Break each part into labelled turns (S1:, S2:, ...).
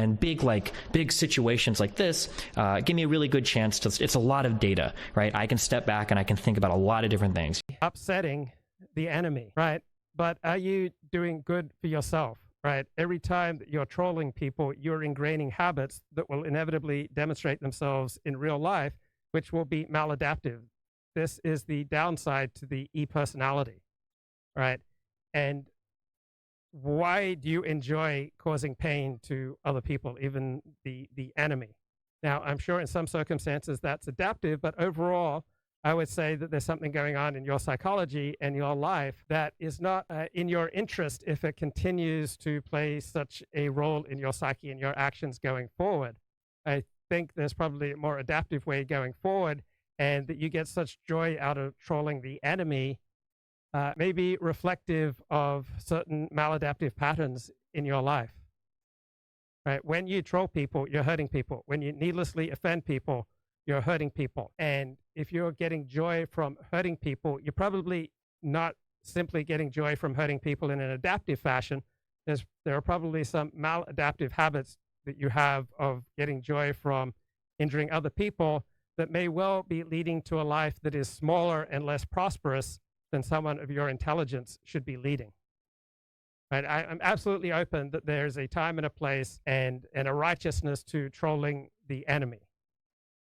S1: And big situations like this give me a really good chance to, it's a lot of data, right? I can step back and I can think about a lot of different things.
S2: Upsetting the enemy, right? But are you doing good for yourself, right? Every time that you're trolling people, you're ingraining habits that will inevitably demonstrate themselves in real life, which will be maladaptive. This is the downside to the e-personality, right? And why do you enjoy causing pain to other people, even the enemy? Now, I'm sure in some circumstances that's adaptive, but overall, I would say that there's something going on in your psychology and your life that is not in your interest if it continues to play such a role in your psyche and your actions going forward. I think there's probably a more adaptive way going forward, and that you get such joy out of trolling the enemy may be reflective of certain maladaptive patterns in your life. Right? When you troll people, you're hurting people. When you needlessly offend people, you're hurting people. And if you're getting joy from hurting people, you're probably not simply getting joy from hurting people in an adaptive fashion. There are probably some maladaptive habits that you have of getting joy from injuring other people that may well be leading to a life that is smaller and less prosperous than someone of your intelligence should be leading. Right? I'm absolutely open that there's a time and a place and a righteousness to trolling the enemy.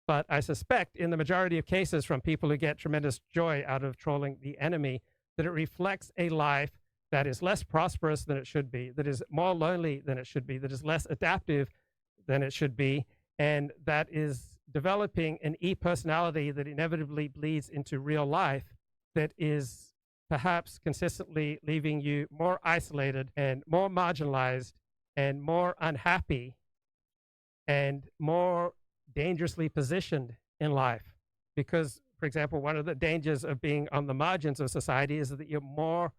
S2: But I suspect in the majority of cases from people who get tremendous joy out of trolling the enemy, that it reflects a life that is less prosperous than it should be, that is more lonely than it should be, that is less adaptive than it should be, and that is developing an e-personality that inevitably bleeds into real life, that is perhaps consistently leaving you more isolated and more marginalized and more unhappy and more dangerously positioned in life. Because, for example, one of the dangers of being on the margins of society is that you're more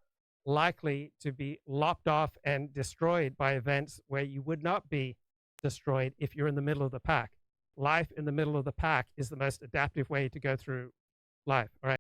S2: likely to be lopped off and destroyed by events where you would not be destroyed if you're in the middle of the pack. Life in the middle of the pack is the most adaptive way to go through life. All right.